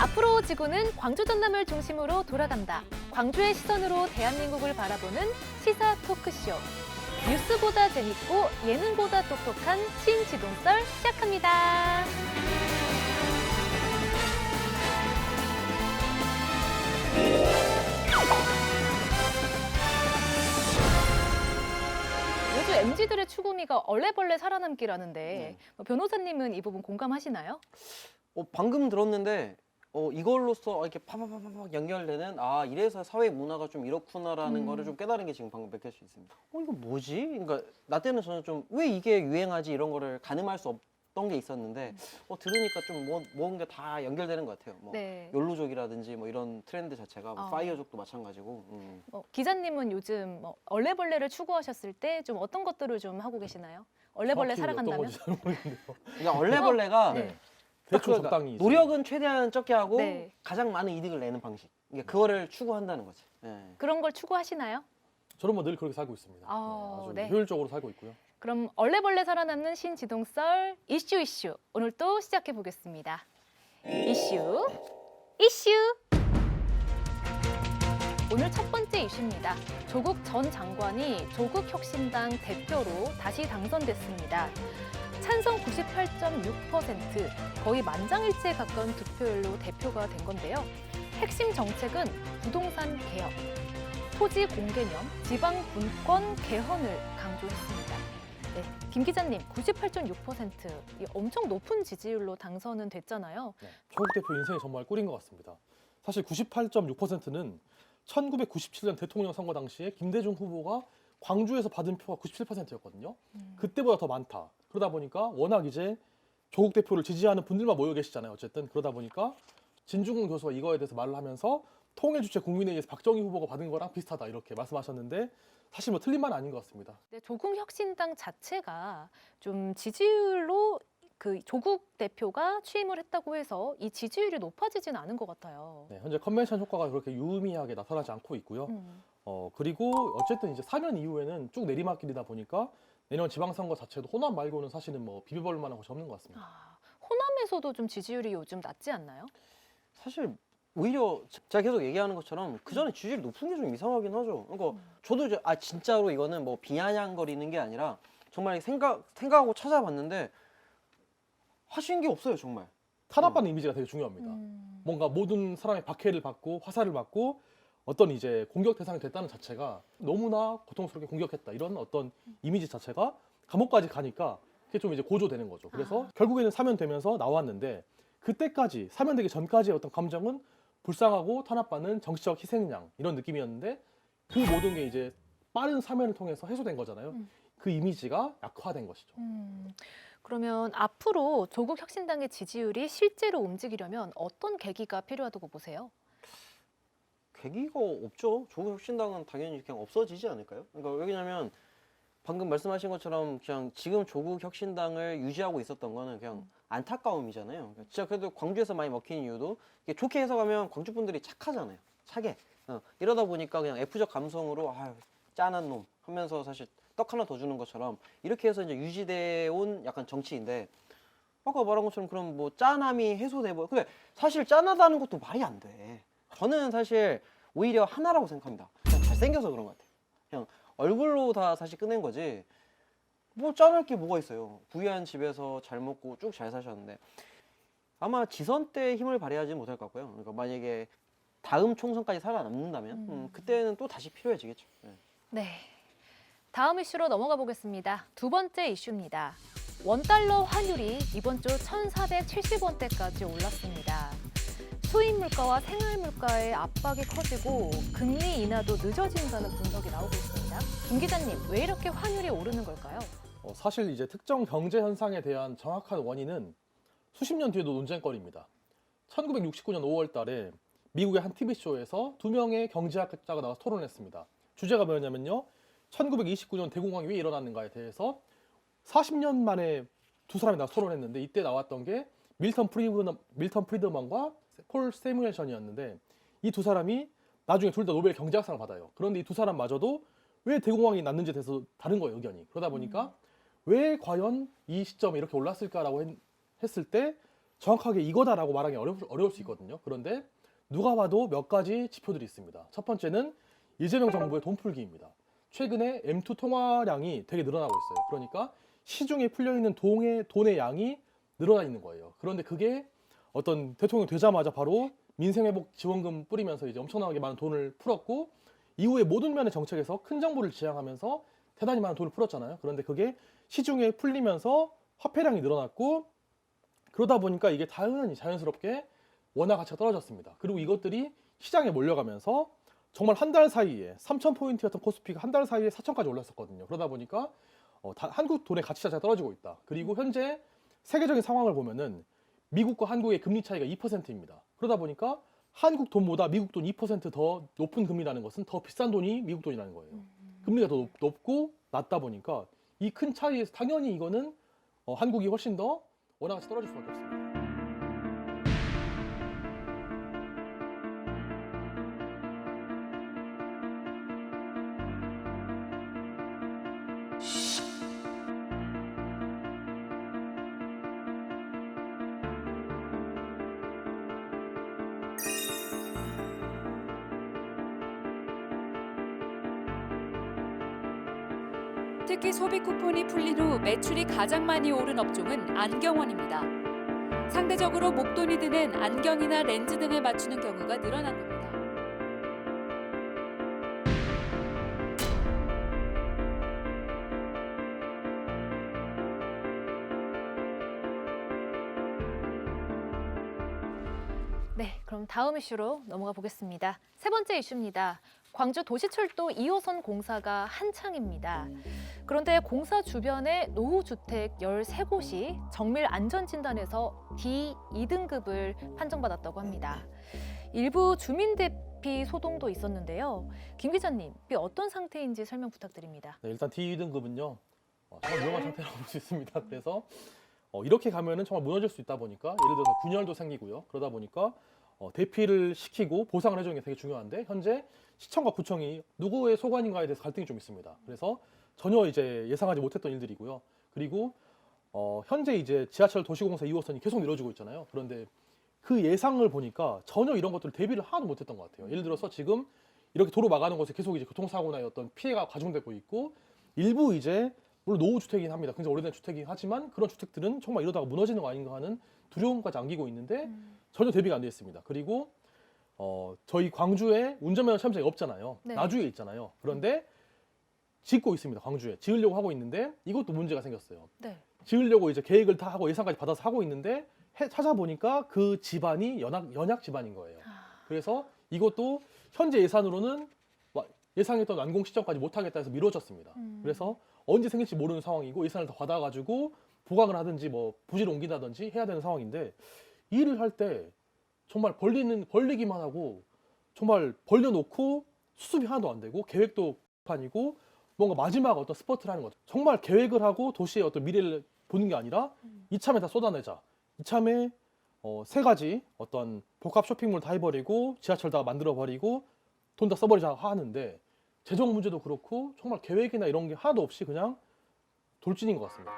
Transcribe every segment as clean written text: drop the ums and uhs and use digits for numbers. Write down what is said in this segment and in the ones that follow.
앞으로 지구는 광주 전남을 중심으로 돌아간다. 광주의 시선으로 대한민국을 바라보는 시사 토크쇼. 뉴스보다 재밌고 예능보다 똑똑한 신지동썰 시작합니다. 요즘 MZ들의 추구미가 얼레벌레 살아남기라는데 변호사님은 이 부분 공감하시나요? 방금 들었는데 이걸로써 이렇게 파파파파 연결되는 이래서 사회 문화가 좀 이렇구나라는 거를 좀 깨달은 게 지금 방금 느낄 수 있습니다. 이거 뭐지? 그러니까 나 때는 저는 좀 왜 이게 유행하지 이런 거를 가늠할 수 없던 게 있었는데 들으니까 좀 뭔가 다 연결되는 것 같아요. 네. 욜로족이라든지 이런 트렌드 자체가 파이어족도 마찬가지고. 기자님은 요즘 얼레벌레를 추구하셨을 때 좀 어떤 것들을 좀 하고 계시나요? 얼레벌레 살아간다면? 잘 모르겠는데요. 그러니까 얼레벌레가 네. 대충 그러니까 적당히 노력은 최대한 적게 하고 네. 가장 많은 이득을 내는 방식. 그러니까 그거를 추구한다는 거지. 네. 그런 걸 추구하시나요? 저는 늘 그렇게 살고 있습니다. 아, 아주 네. 효율적으로 살고 있고요. 그럼 얼레벌레 살아남는 신지동썰 이슈 오늘 또 시작해 보겠습니다. 이슈 오늘 첫 번째 이슈입니다. 조국 전 장관이 조국혁신당 대표로 다시 당선됐습니다. 찬성 98.6%, 거의 만장일치에 가까운 득표율로 대표가 된 건데요. 핵심 정책은 부동산 개혁, 토지 공개념, 지방 분권 개헌을 강조했습니다. 네, 김 기자님, 98.6% 엄청 높은 지지율로 당선은 됐잖아요. 네. 조국 대표 인생이 정말 꿀인 것 같습니다. 사실 98.6%는 1997년 대통령 선거 당시에 김대중 후보가 광주에서 받은 표가 97%였거든요. 그때보다 더 많다. 그러다 보니까 워낙 이제 조국 대표를 지지하는 분들만 모여 계시잖아요. 어쨌든 그러다 보니까 진중권 교수가 이거에 대해서 말을 하면서 통일 주체 국민회의에서 박정희 후보가 받은 거랑 비슷하다 이렇게 말씀하셨는데 사실 틀린 말은 아닌 것 같습니다. 네, 조국혁신당 자체가 좀 지지율로 그 조국 대표가 취임을 했다고 해서 이 지지율이 높아지진 않은 것 같아요. 네, 현재 컨벤션 효과가 그렇게 유의미하게 나타나지 않고 있고요. 그리고 어쨌든 이제 사면 이후에는 쭉 내리막길이다 보니까 내년 지방선거 자체도 호남 말고는 사실은 비벼볼 만한 것이 없는 것 같습니다. 호남에서도 좀 지지율이 요즘 낮지 않나요? 사실 오히려 제가 계속 얘기하는 것처럼 그 전에 지지율이 높은 게 좀 이상하긴 하죠. 그러니까 저도 이제 진짜로 이거는 비아냥거리는 게 아니라 정말 생각하고 찾아봤는데 하신 게 없어요, 정말. 탄압받는 이미지가 되게 중요합니다. 뭔가 모든 사람의 박해를 받고 화살을 받고 어떤 이제 공격 대상이 됐다는 자체가 너무나 고통스럽게 공격했다 이런 어떤 이미지 자체가 감옥까지 가니까 그게 좀 이제 고조되는 거죠. 그래서 결국에는 사면되면서 나왔는데 그때까지 사면되기 전까지의 어떤 감정은 불쌍하고 탄압받는 정치적 희생양 이런 느낌이었는데 그 모든 게 이제 빠른 사면을 통해서 해소된 거잖아요. 그 이미지가 약화된 것이죠. 그러면 앞으로 조국혁신당의 지지율이 실제로 움직이려면 어떤 계기가 필요하다고 보세요? 계기가 없죠. 조국혁신당은 당연히 그냥 없어지지 않을까요? 그러니까 왜냐면 방금 말씀하신 것처럼 그냥 지금 조국혁신당을 유지하고 있었던 거는 그냥 안타까움이잖아요. 그러니까 진짜 그래도 광주에서 많이 먹힌 이유도 이게 좋게 해석하면 광주 분들이 착하잖아요. 착해. 이러다 보니까 그냥 F적 감성으로 짠한 놈 하면서 사실 떡 하나 더 주는 것처럼 이렇게 해서 이제 유지돼 온 약간 정치인데 아까 말한 것처럼 그럼 짠함이 해소돼 근데 사실 짠하다는 것도 말이 안 돼. 저는 사실 오히려 하나라고 생각합니다. 그냥 잘생겨서 그런 것 같아요. 그냥 얼굴로 다 사실 끝낸 거지 짠할 게 뭐가 있어요. 부유한 집에서 잘 먹고 쭉 잘 사셨는데 아마 지선 때 힘을 발휘하지 못할 것 같고요. 그러니까 만약에 다음 총선까지 살아남는다면 그때는 또 다시 필요해지겠죠. 네. 다음 이슈로 넘어가 보겠습니다. 두 번째 이슈입니다. 원달러 환율이 이번 주 1,470원대까지 올랐습니다. 수입 물가와 생활 물가의 압박이 커지고 금리 인하도 늦어진다는 분석이 나오고 있습니다. 김 기자님, 왜 이렇게 환율이 오르는 걸까요? 사실 이제 특정 경제 현상에 대한 정확한 원인은 수십 년 뒤에도 논쟁거리입니다. 1969년 5월 달에 미국의 한 TV쇼에서 두 명의 경제학자가 나와서 토론했습니다. 주제가 뭐였냐면요. 1929년 대공황이 왜 일어났는가에 대해서 40년 만에 두 사람이 나와서 토론했는데 이때 나왔던 게 밀턴 프리드먼과 폴 세뮤엘션이었는데 이 두 사람이 나중에 둘 다 노벨 경제학상을 받아요. 그런데 이 두 사람마저도 왜 대공황이 났는지에 대해서 다른 거예요, 의견이. 그러다 보니까 왜 과연 이 시점에 이렇게 올랐을까라고 했을 때 정확하게 이거다라고 말하기 어려울 수 있거든요. 그런데 누가 봐도 몇 가지 지표들이 있습니다. 첫 번째는 이재명 정부의 돈풀기입니다. 최근에 M2 통화량이 되게 늘어나고 있어요. 그러니까 시중에 풀려있는 돈의 양이 늘어나 있는 거예요. 그런데 그게 어떤 대통령 되자마자 바로 민생회복 지원금 뿌리면서 이제 엄청나게 많은 돈을 풀었고, 이후에 모든 면의 정책에서 큰 정부를 지향하면서 대단히 많은 돈을 풀었잖아요. 그런데 그게 시중에 풀리면서 화폐량이 늘어났고, 그러다 보니까 이게 당연히 자연스럽게 원화 가치가 떨어졌습니다. 그리고 이것들이 시장에 몰려가면서 정말 한 달 사이에 3,000포인트였던 코스피가 한 달 사이에 4,000까지 올랐었거든요. 그러다 보니까 한국 돈의 가치 자체가 떨어지고 있다. 그리고 현재 세계적인 상황을 보면은 미국과 한국의 금리 차이가 2%입니다. 그러다 보니까 한국 돈보다 미국 돈 2%더 높은 금리라는 것은 더 비싼 돈이 미국 돈이라는 거예요. 금리가 더 높고 낮다 보니까 이 큰 차이에서 당연히 이거는 한국이 훨씬 더 원화 가치 떨어질 수밖에 없습니다. 특히 소비 쿠폰이 풀린 후 매출이 가장 많이 오른 업종은 안경원입니다. 상대적으로 목돈이 드는 안경이나 렌즈 등을 맞추는 경우가 늘어난 겁니다. 네, 그럼 다음 이슈로 넘어가 보겠습니다. 세 번째 이슈입니다. 광주 도시철도 2호선 공사가 한창입니다. 그런데 공사 주변에 노후주택 13곳이 정밀 안전진단에서 D2등급을 판정받았다고 합니다. 일부 주민 대피 소동도 있었는데요. 김 기자님, 이게 어떤 상태인지 설명 부탁드립니다. 네, 일단 D2등급은요, 정말 위험한 상태라고 볼 수 있습니다. 그래서 이렇게 가면은 정말 무너질 수 있다 보니까, 예를 들어서 균열도 생기고요. 그러다 보니까 대피를 시키고 보상을 해주는 게 되게 중요한데, 현재 시청과 구청이 누구의 소관인가에 대해서 갈등이 좀 있습니다. 그래서 전혀 이제 예상하지 못했던 일들이고요. 그리고 현재 이제 지하철 도시공사 2호선이 계속 이루어지고 있잖아요. 그런데 그 예상을 보니까 전혀 이런 것들을 대비를 하나도 못했던 것 같아요. 예를 들어서 지금 이렇게 도로 막아놓은 곳에 계속 이제 교통사고나 어떤 피해가 가중되고 있고, 일부 이제 물론 노후 주택이긴 합니다. 굉장히 오래된 주택이긴 하지만 그런 주택들은 정말 이러다가 무너지는 거 아닌가 하는 두려움까지 안기고 있는데 전혀 대비가 안 되어 있습니다. 그리고 저희 광주에 운전면허 시험장이 없잖아요. 네. 나주에 있잖아요. 그런데 짓고 있습니다. 광주에 지으려고 하고 있는데 이것도 문제가 생겼어요. 네. 지으려고 이제 계획을 다 하고 예산까지 받아서 하고 있는데 찾아보니까 그 집안이 연약 집안인 거예요. 그래서 이것도 현재 예산으로는 예상했던 완공 시점까지 못하겠다 해서 미뤄졌습니다. 그래서 언제 생길지 모르는 상황이고 예산을 더 받아가지고 보강을 하든지 뭐 부지를 옮긴다든지 해야 되는 상황인데, 일을 할 때 정말 벌리기만 하고 정말 벌려놓고 수습이 하나도 안 되고 계획도 판이고 뭔가 마지막 어떤 스퍼트를 하는 거죠. 정말 계획을 하고 도시의 어떤 미래를 보는 게 아니라 이참에 다 쏟아내자. 이참에 세 가지 어떤 복합 쇼핑몰 다 해버리고 지하철 다 만들어버리고 돈 다 써버리자 하는데, 재정 문제도 그렇고 정말 계획이나 이런 게 하나도 없이 그냥 돌진인 것 같습니다.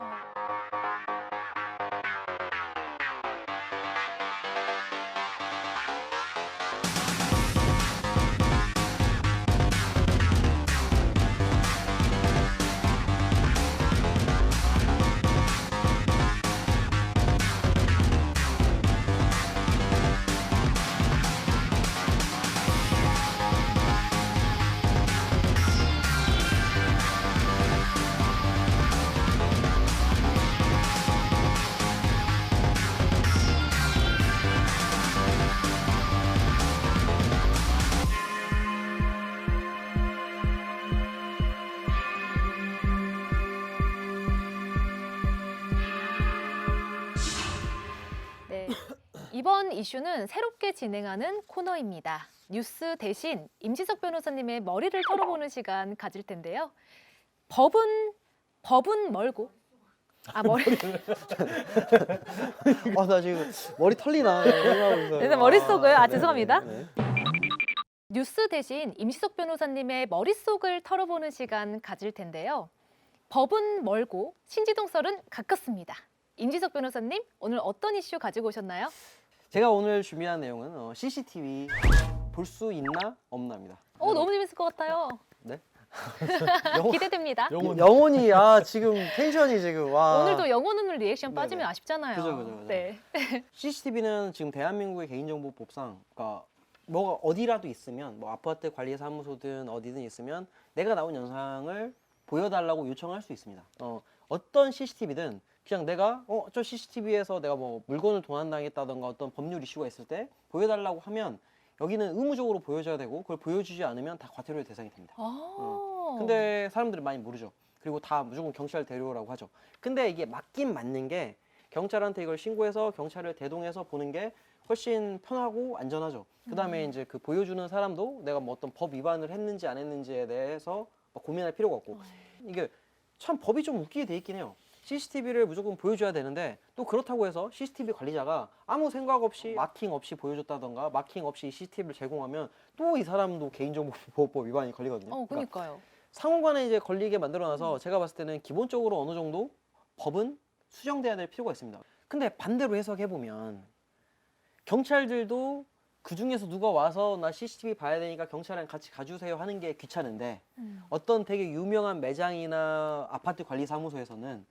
네. 이번 이슈는 새롭게 진행하는 코너입니다. 뉴스 대신 임지석 변호사님의 머리를 털어보는 시간 가질 텐데요. 법은 멀고 머리 나 지금 머리 털리나 생각하고 있어요. 네, 머릿속을 네, 죄송합니다. 네. 뉴스 대신 임시석 변호사님의 머릿속을 털어보는 시간 가질 텐데요. 법은 멀고 신지동 썰은 가깝습니다. 임지석 변호사님, 오늘 어떤 이슈 가지고 오셨나요? 제가 오늘 준비한 내용은 CCTV 볼 수 있나 없나입니다. 너무 재밌을 것 같아요. 네? 기대됩니다. 영혼이 지금 텐션이 지금 와. 오늘도 영혼은 리액션 네네. 빠지면 아쉽잖아요. 그죠. 네. CCTV는 지금 대한민국의 개인정보법상, 그러니까 뭐가 어디라도 있으면, 뭐 아파트 관리사무소든 어디든 있으면 내가 나온 영상을 보여달라고 요청할 수 있습니다. 어떤 CCTV든 그냥 내가 저 CCTV에서 내가 뭐 물건을 도난당했다던가 어떤 법률 이슈가 있을 때 보여달라고 하면 여기는 의무적으로 보여줘야 되고, 그걸 보여주지 않으면 다 과태료의 대상이 됩니다. 근데 사람들이 많이 모르죠. 그리고 다 무조건 경찰 데려오라고 하죠. 근데 이게 맞긴 맞는 게, 경찰한테 이걸 신고해서 경찰을 대동해서 보는 게 훨씬 편하고 안전하죠. 그다음에 이제 그 보여주는 사람도 내가 뭐 어떤 법 위반을 했는지 안 했는지에 대해서 막 고민할 필요가 없고, 이게 참 법이 좀 웃기게 돼 있긴 해요. CCTV를 무조건 보여줘야 되는데, 또 그렇다고 해서 CCTV 관리자가 아무 생각 없이 마킹 없이 보여줬다던가 마킹 없이 CCTV를 제공하면 또 이 사람도 개인정보보호법 위반이 걸리거든요. 그러니까 그러니까요. 상호간에 이제 걸리게 만들어놔서 제가 봤을 때는 기본적으로 어느 정도 법은 수정돼야 될 필요가 있습니다. 근데 반대로 해석해보면 경찰들도 그 중에서 누가 와서 나 CCTV 봐야 되니까 경찰이랑 같이 가주세요 하는 게 귀찮은데, 어떤 되게 유명한 매장이나 아파트 관리사무소에서는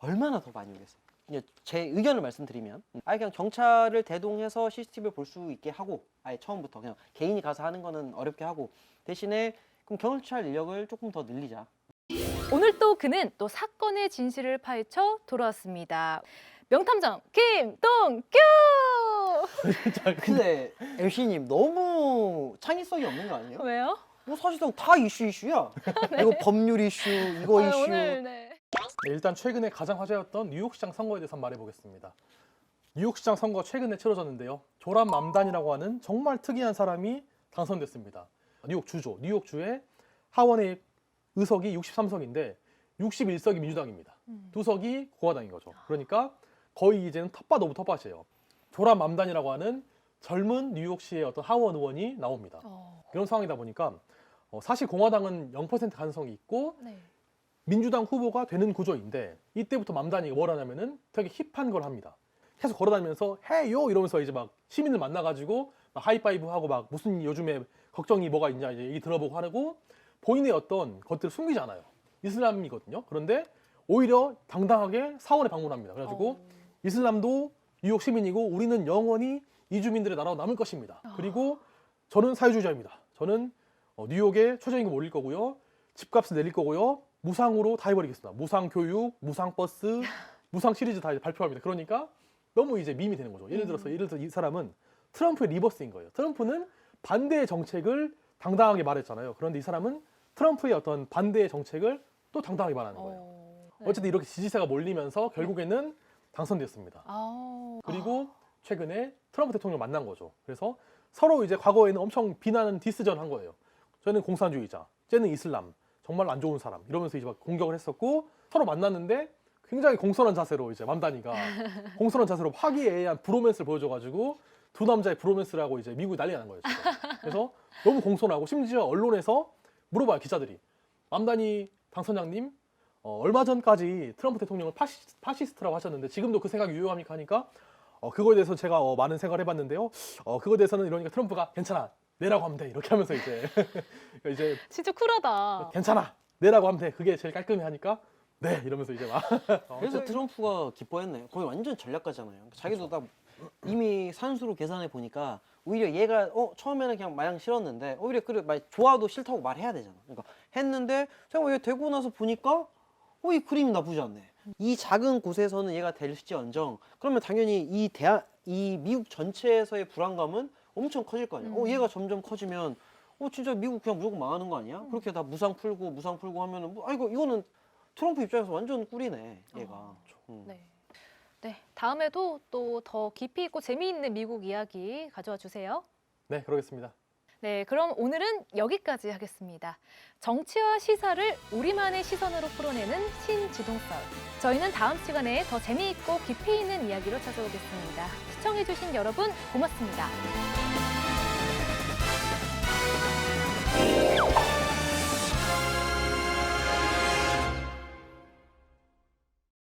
얼마나 더 많이 오겠어요. 이제 제 의견을 말씀드리면, 아예 그냥 경찰을 대동해서 CCTV를 볼 수 있게 하고, 아예 처음부터 그냥 개인이 가서 하는 거는 어렵게 하고, 대신에 그럼 경찰 인력을 조금 더 늘리자. 오늘 또 그는 또 사건의 진실을 파헤쳐 돌아왔습니다. 명탐정 김동규! 근데 MC님 너무 창의성이 없는 거 아니에요? 왜요? 뭐 사실상 다 이슈야. 이거 법률 이슈, 이거 이슈. 오늘 네, 일단 최근에 가장 화제였던 뉴욕시장 선거에 대해서 말해보겠습니다. 뉴욕시장 선거 최근에 치러졌는데요. 조람 맘단이라고 하는 정말 특이한 사람이 당선됐습니다. 뉴욕 주의 하원의 의석이 63석인데 61석이 민주당입니다. 2석이 공화당인 거죠. 그러니까 거의 이제는 텃밭 오브 텃밭이에요. 조람 맘단이라고 하는 젊은 뉴욕시의 어떤 하원 의원이 나옵니다. 이런 상황이다 보니까 사실 공화당은 0% 가능성이 있고 네. 민주당 후보가 되는 구조인데, 이때부터 맘단이 뭘 하냐면은 되게 힙한 걸 합니다. 계속 걸어다니면서 헤이요 이러면서 이제 막 시민들 만나가지고 막 하이파이브 하고 막 무슨 요즘에 걱정이 뭐가 있냐 이제 얘기 들어보고 하고, 본인의 어떤 것들을 숨기지 않아요. 이슬람이거든요. 그런데 오히려 당당하게 사원에 방문합니다. 그래가지고 이슬람도 뉴욕 시민이고 우리는 영원히 이주민들의 나라로 남을 것입니다. 그리고 저는 사회주의자입니다. 저는 뉴욕에 최저임금 올릴 거고요. 집값을 내릴 거고요. 무상으로 다 해버리겠습니다. 무상 교육, 무상 버스, 무상 시리즈 다 이제 발표합니다. 그러니까 너무 이제 밈이 되는 거죠. 예를 들어서 이 사람은 트럼프의 리버스인 거예요. 트럼프는 반대의 정책을 당당하게 말했잖아요. 그런데 이 사람은 트럼프의 어떤 반대의 정책을 또 당당하게 말하는 거예요. 네. 어쨌든 이렇게 지지세가 몰리면서 결국에는 당선됐습니다. 아. 그리고 최근에 트럼프 대통령 만난 거죠. 그래서 서로 이제 과거에는 엄청 비난은 디스전 한 거예요. 저는 공산주의자, 쟤는 이슬람, 정말 안 좋은 사람 이러면서 이제 막 공격을 했었고, 서로 만났는데 굉장히 공손한 자세로 이제 맘다니가 공손한 자세로 화기애애한 브로맨스를 보여줘가지고 두 남자의 브로맨스라고 이제 미국이 난리가 난 거예요. 지금. 그래서 너무 공손하고, 심지어 언론에서 물어봐요, 기자들이. 맘다니 당선장님, 얼마 전까지 트럼프 대통령을 파시스트라고 하셨는데 지금도 그 생각이 유효합니까 하니까 그거에 대해서 제가 많은 생각을 해봤는데요. 그거에 대해서는 이러니까 트럼프가 괜찮아, 내라고 하면 돼, 이렇게 하면서 이제 진짜 쿨하다. 괜찮아, 내라고 하면 돼, 그게 제일 깔끔해 하니까 네 이러면서 이제 막 그래서 트럼프가 기뻐했네. 거의 완전 전략가잖아요. 자기도 다 이미 산수로 계산해 보니까 오히려 얘가 처음에는 그냥 마냥 싫었는데 오히려 그래 좋아도 싫다고 말해야 되잖아. 그러니까 했는데 제가 얘 되고 나서 보니까 이 그림이 나쁘지 않네. 이 작은 곳에서는 얘가 될지언정 그러면 당연히 이 미국 전체에서의 불안감은 엄청 커질 거 아니야. 얘가 점점 커지면 진짜 미국 그냥 무조건 망하는 거 아니야? 그렇게 다 무상 풀고 하면은 이거는 트럼프 입장에서 완전 꿀이네, 얘가. 네. 네, 다음에도 또 더 깊이 있고 재미있는 미국 이야기 가져와 주세요. 네, 그러겠습니다. 네, 그럼 오늘은 여기까지 하겠습니다. 정치와 시사를 우리만의 시선으로 풀어내는 신지동썰. 저희는 다음 시간에 더 재미있고 깊이 있는 이야기로 찾아오겠습니다. 시청해주신 여러분 고맙습니다.